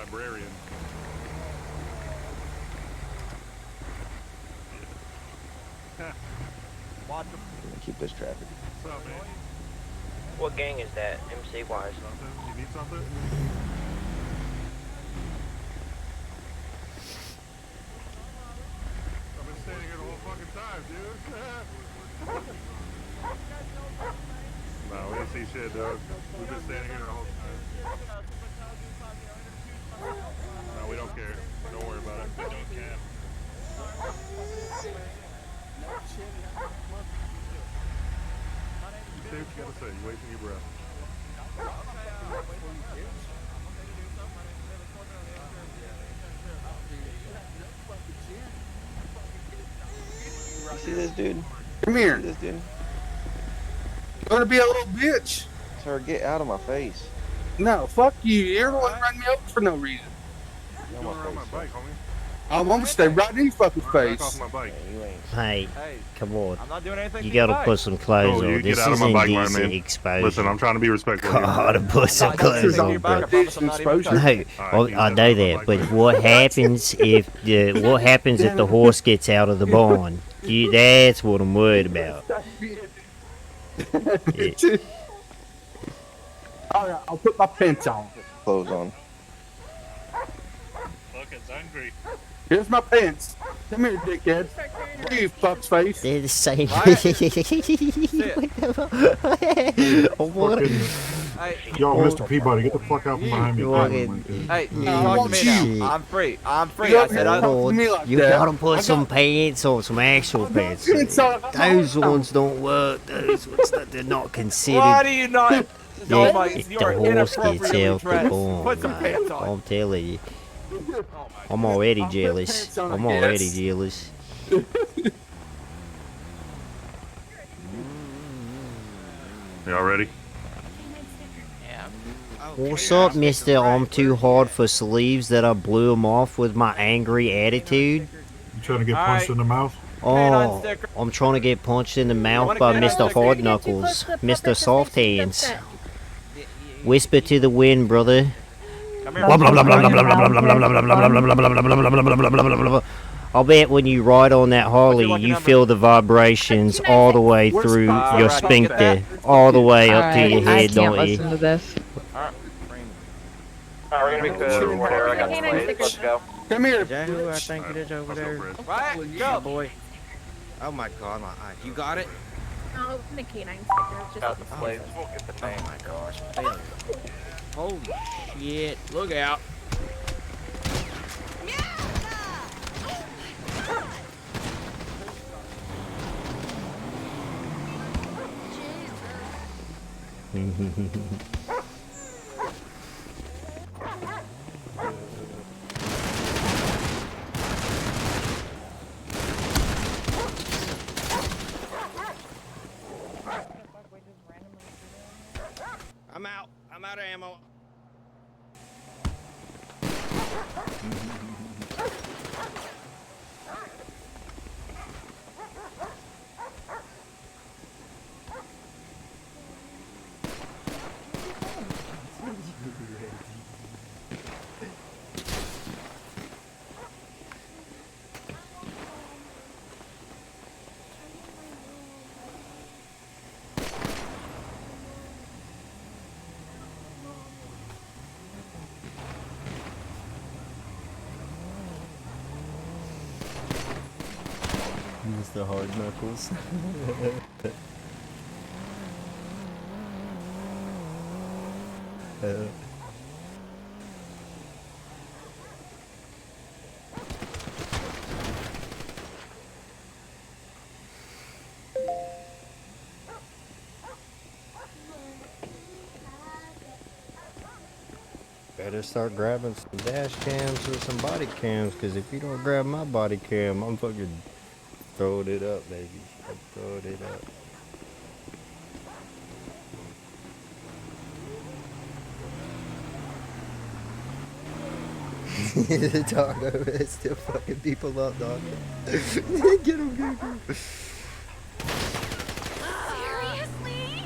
librarian. Watch him. Keep this traffic. What's up, man? What gang is that, MC wise? Something? You need something? I've been standing here the whole fucking time, dude. No, we didn't see shit, dude. We've been standing here the whole time. No, we don't care. Don't worry about it. We don't care. Say what you gotta say. You're wasting your breath. You see this dude? Come here. See this dude? You wanna be a little bitch? Sir, get out of my face. No, fuck you. You're the one running me over for no reason. Get You on on my my face. bike, homie. I'm gonna stay right in your fucking Back off face. my bike. Man, you ain't. Hey, Hey, come on. I'm not doing anything. You to your gotta bike. put some clothes Oh, you on. get This out of is my bike, my indecent man. exposure. Listen, I'm trying to be respectful here. Gotta put some I clothes got on, your back, bro. I promise I'm not even Exposure. touching. No, Alright, you I get know out of my that, bike, but man. what happens if what happens if the horse gets out of the barn? That's what I'm worried about. Yeah. Alright, I'll put my pants on. Clothes on. Look, it's angry. Here's my pants. Come here, dickhead. Here, you fuck's face. They're the same. What? Hey, Yo, Mr. Peabody, get the fuck out from behind me. You fucking- hey, you Yeah, talk to me shit. now. I'm free. I'm free. You I said I talk to me like You that. gotta put some pants on, some actual pants. Pants on. Those ones don't work. Those ones they're not Why considered. do you not? Yeah, Oh my, if you the are horse gets inappropriately out the dressed. barn, Put some man, pants on. I'm telling you. Oh my. I'm already I'll put jealous. pants on, I I'm already guess. jealous. Y'all ready? What's up, mister? I'm too hard for sleeves that I blew him off with my angry attitude. You trying to get All punched right. in the mouth? Oh, sticker. I'm trying to get punched in the mouth wanna by get on Mr. sticker? Hard Knuckles, Mr. Soft Hands. Whisper to the wind, brother. Come here. I'll bet when you ride on that Harley, lucky you number? feel the vibrations all the way Where's through Spot? your Alright, sphincter, get that. all the way up to your I head, can't don't listen you? to this. Alright, We're gonna be good. Whatever, I got the plates. Let's go. Come here. Is that who I think it is over Let's go, there? Fred. right, Oh go. boy. Oh my god, my eye. You got it? No, the canine sticker. Just Got the plates. We'll get the name. Oh my gosh. Damn. Holy shit. Look out. I'm out. I'm out of ammo. Mr. Hard Knuckles. Better start grabbing some dash cams or some body cams, because if you don't grab my body cam, I'm fucking throwing it up, baby. I'm throwing it up. The dog over there still fucking people up, dog. Get him, get him. Seriously?